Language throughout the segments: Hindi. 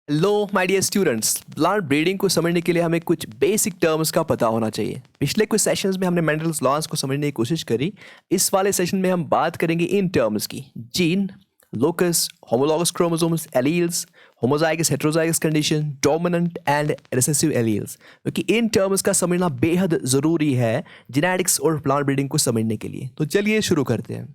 Hello my dear students, plant breeding को समझने के लिए हमें कुछ बेसिक टर्म्स का पता होना चाहिए। पिछले कुछ सेशंस में हमने मेंडल्स लॉज को समझने की कोशिश करी। इस वाले सेशन में हम बात करेंगे इन टर्म्स की: gene, locus, homologous chromosomes, alleles, homozygous heterozygous condition, dominant and recessive alleles, क्योंकि इन टर्म्स का समझना बेहद ज़रूरी है जेनेटिक्स और प्लांट ब्रीडिंग को समझने के लिए। तो चलिए शुरू करते हैं।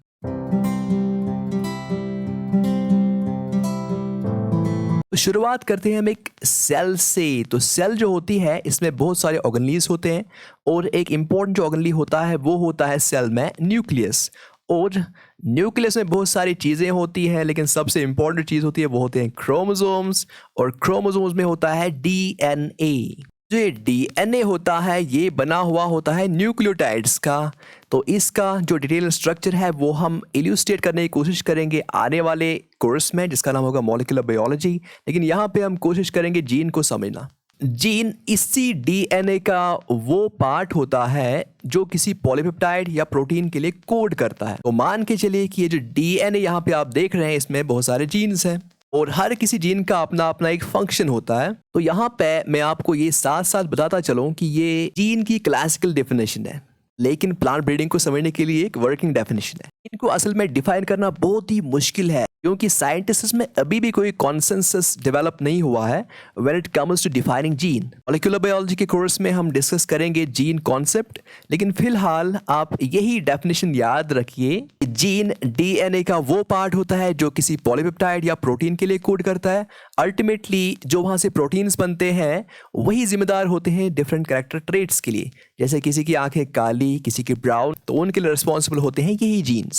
तो शुरुआत करते हैं हम एक सेल से। तो सेल जो होती है इसमें बहुत सारे ऑर्गेनेल्स होते हैं और एक इम्पॉर्टेंट जो ऑर्गेनेल होता है वो होता है सेल में न्यूक्लियस। और न्यूक्लियस में बहुत सारी चीज़ें होती हैं, लेकिन सबसे इम्पॉर्टेंट चीज़ होती है वो होते हैं क्रोमोसोम्स। और क्रोमोसोम्स में होता है डीएनए। जो ये डीएनए होता है ये बना हुआ होता है न्यूक्लियोटाइड्स का। तो इसका जो डिटेल स्ट्रक्चर है वो हम इल्यूस्ट्रेट करने की कोशिश करेंगे आने वाले कोर्स में, जिसका नाम होगा मॉलिक्यूलर बायोलॉजी। लेकिन यहाँ पे हम कोशिश करेंगे जीन को समझना। जीन इसी डीएनए का वो पार्ट होता है जो किसी पॉलीपेप्टाइड या प्रोटीन के लिए कोड करता है। तो मान के चलिए कि ये जो डीएनए यहाँ पे आप देख रहे हैं इसमें बहुत सारे जीन्स हैं और हर किसी जीन का अपना अपना एक फंक्शन होता है। तो यहाँ पे मैं आपको ये साथ साथ बताता चलूँ कि ये जीन की क्लासिकल डेफिनेशन है, लेकिन प्लांट ब्रीडिंग को समझने के लिए एक वर्किंग डेफिनेशन है। इनको असल में डिफाइन करना बहुत ही मुश्किल है, क्योंकि साइंटिस्ट में अभी भी कोई कॉन्सेंसस डेवलप नहीं हुआ है when it comes to defining gene. Molecular biology के कोर्स में हम डिस्कस करेंगे जीन कॉन्सेप्ट, लेकिन फिलहाल आप यही डेफिनेशन याद रखिए कि जीन डीएनए का वो पार्ट होता है जो किसी पॉलीपेप्टाइड या प्रोटीन के लिए कोड करता है। अल्टीमेटली जो वहाँ से प्रोटीन्स बनते हैं वही जिम्मेदार होते हैं डिफरेंट कैरेक्टर ट्रेट्स के लिए। जैसे किसी की आंखें काली, किसी की ब्राउन, तो उनके लिए रिस्पॉन्सिबल होते हैं यही जीन्स।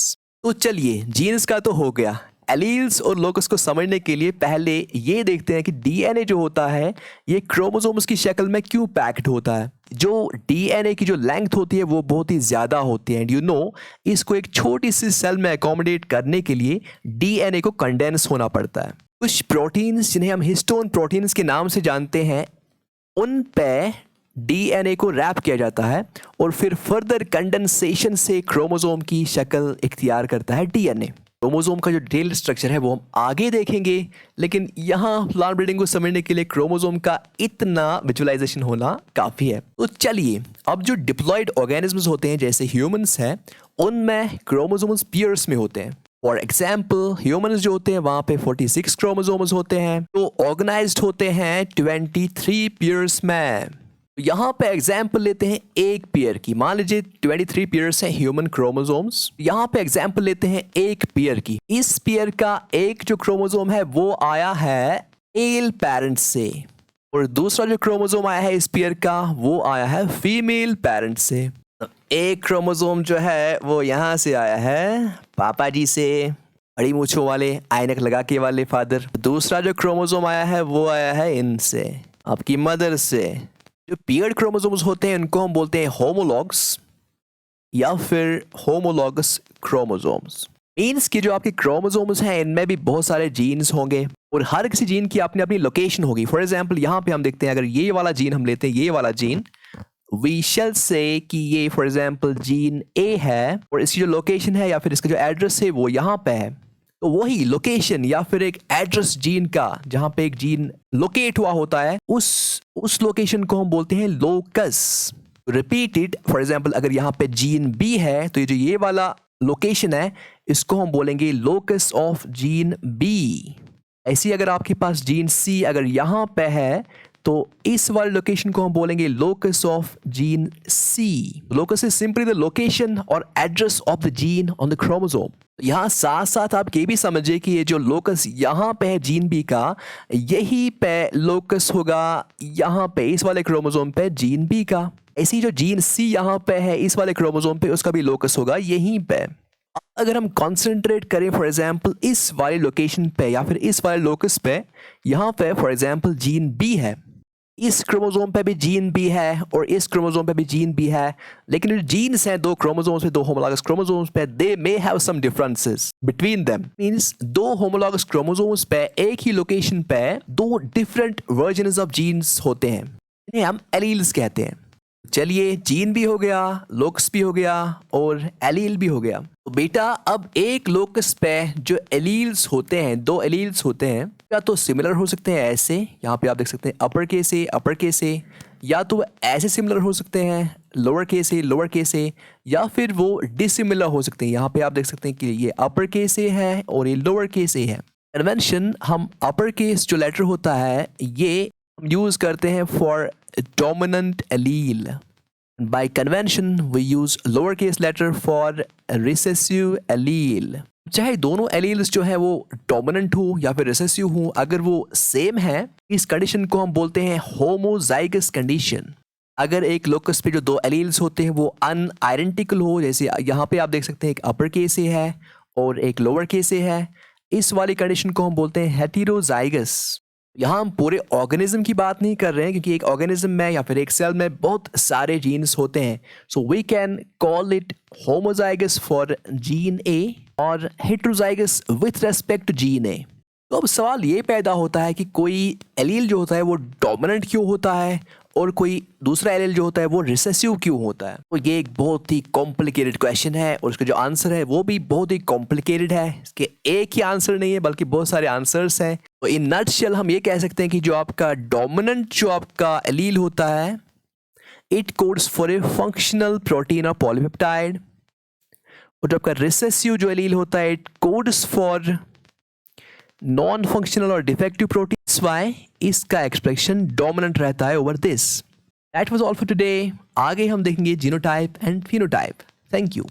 तो चलिए, जीन्स का तो हो गया। एलील्स और लोकस को समझने के लिए पहले ये देखते हैं कि डीएनए जो होता है ये क्रोमोसोम्स की शक्ल में क्यों पैक्ड होता है। जो डीएनए की जो लेंथ होती है वो बहुत ही ज़्यादा होती है एंड इसको एक छोटी सी सेल में अकोमोडेट करने के लिए डीएनए को कंडेंस होना पड़ता है। कुछ प्रोटीन्स जिन्हें हम हिस्टोन प्रोटीन्स के नाम से जानते हैं उन पे डीएनए को रैप किया जाता है और फिर फर्दर कंडेंसेशन से क्रोमोसोम की शक्ल इख्तियार करता है डीएनए। क्रोमोसोम का जो डिटेल स्ट्रक्चर है वो हम आगे देखेंगे, लेकिन यहाँ प्लांट ब्रीडिंग को समझने के लिए क्रोमोसोम का इतना विजुअलाइजेशन होना काफ़ी है। तो चलिए, अब जो डिप्लॉयड ऑर्गेनिजम्स होते हैं जैसे ह्यूमंस हैं उनमें क्रोमोसोम्स पेयर्स में होते हैं। फॉर एग्जाम्पल ह्यूमंस जो होते हैं वहाँ पे 46 क्रोमोसोम्स होते हैं, तो ऑर्गेनाइज्ड होते हैं 23 पेयर्स में। यहाँ पे एग्जाम्पल लेते हैं एक पेयर की। मान लीजिए 23 पेयर्स हैं ह्यूमन क्रोमोसोम्स। यहाँ पे एग्जाम्पल लेते हैं एक पेयर की। इस पेयर का एक जो क्रोमोसोम है वो आया है मेल पेरेंट से और दूसरा जो क्रोमोसोम आया है इस पेयर का वो आया है फीमेल पेरेंट से। एक क्रोमोसोम जो है वो यहाँ से आया है पापा जी से, बड़ी मूंछों वाले ऐनक लगा के वाले फादर। दूसरा जो क्रोमोसोम आया है वो आया है इनसे, आपकी मदर से। जो पेयर्ड क्रोमोसोम्स होते हैं उनको हम बोलते हैं होमोलॉग्स या फिर होमोलॉगस क्रोमोसोम्स। मीन्स कि जो आपके क्रोमोसोम्स हैं इनमें भी बहुत सारे जीन्स होंगे और हर किसी जीन की अपनी अपनी लोकेशन होगी। फॉर एग्जांपल यहाँ पे हम देखते हैं, अगर ये वाला जीन हम लेते हैं, ये वाला जीन, वी शैल से कि ये फॉर एग्जांपल जीन ए है और इसकी जो लोकेशन है या फिर इसका जो एड्रेस है वो यहाँ पे है। तो वही लोकेशन या फिर एक एड्रेस जीन का जहाँ पे एक जीन लोकेट हुआ होता है उस लोकेशन को हम बोलते हैं लोकस। रिपीटेड, फॉर एग्जांपल अगर यहाँ पे जीन बी है तो ये जो ये वाला लोकेशन है इसको हम बोलेंगे लोकस ऑफ जीन बी। ऐसी अगर आपके पास जीन सी अगर यहाँ पे है तो इस वाले लोकेशन को हम बोलेंगे locus of gene C. Locus is simply the location और address of the gene on the chromosome. यहाँ साथ साथ आप ये भी समझिए कि ये जो लोकस यहाँ पे है जीन बी का, यही पे लोकस होगा यहाँ पे इस वाले क्रोमोसोम पे जीन बी का। ऐसी जो जीन सी यहाँ पे है इस वाले क्रोमोसोम पे उसका भी लोकस होगा यहीं पे। अगर हम कंसंट्रेट करें फॉर एग्जांपल इस वाले लोकेशन पे या फिर इस वाले लोकस पे, यहाँ पे फॉर एग्जांपल जीन बी है, इस क्रोमोसोम पे भी जीन बी है और इस क्रोमोसोम पे भी जीन बी है, लेकिन जो जीन्स हैं दो क्रोमोसोम्स पे, दो होमोलॉगस क्रोमोसोम्स पे, they may have some differences between them. Means दो होमोलॉगस क्रोमोसोम्स पे एक ही लोकेशन पे दो डिफरेंट वर्जन्स ऑफ जीन्स होते हैं, इन्हें हम एलील्स कहते हैं। चलिए, जीन भी हो गया, लोकस भी हो गया और एलील भी हो गया। तो बेटा अब एक लोकस पे जो एलील्स होते हैं, 2 एलील्स होते हैं, या तो सिमिलर हो सकते हैं ऐसे, यहाँ पे आप देख सकते हैं अपर केस से, या तो ऐसे सिमिलर हो सकते हैं लोअर केस से, या फिर वो डिसिमिलर हो सकते हैं। यहाँ पे आप देख सकते हैं कि ये अपर केस से है और ये लोअर केस से है। कन्वेंशन, हम अपर केस जो लेटर होता है ये हम यूज़ करते हैं for dominant allele. By convention we use lower case letter for recessive allele. चाहे दोनों एलील्स जो है वो डोमिनेंट हो या फिर रिसेसिव हो, अगर वो सेम है इस कंडीशन को हम बोलते हैं होमोजाइगस कंडीशन। अगर एक लोकस पे जो 2 एलील्स होते हैं वो अनआइडेंटिकल हो, जैसे यहाँ पे आप देख सकते हैं एक अपर केस से है और एक लोअर केस से है, इस वाली कंडीशन को हम बोलते हैं हेटेरोजाइगस। यहाँ हम पूरे ऑर्गेनिज्म की बात नहीं कर रहे हैं, क्योंकि एक ऑर्गेनिज्म में या फिर एक सेल में बहुत सारे जीन्स होते हैं। So we can call it homozygous for gene A और heterozygous with respect to gene A. तो अब सवाल ये पैदा होता है कि कोई एलील जो होता है वो डोमिनेंट क्यों होता है और कोई दूसरा एलील जो होता है वो रिसेसिव क्यों होता है। तो ये एक बहुत ही कॉम्प्लिकेटेड क्वेश्चन है और उसका जो आंसर है वो भी बहुत ही कॉम्प्लिकेटेड है। इसके एक ही आंसर नहीं है बल्कि बहुत सारे आंसर्स हैं। तो इन नटशेल हम ये कह सकते हैं कि जो आपका डोमिनेंट जो आपका एलील होता है it codes for a functional protein और पॉलीपेप्टाइड, और जो आपका रिसेसिव जो एलील होता है it codes for non functional और डिफेक्टिव प्रोटीन। वाई इसका एक्सप्रेशन डोमिनेंट रहता है over this. That was all for today. आगे हम देखेंगे genotype and phenotype. Thank you.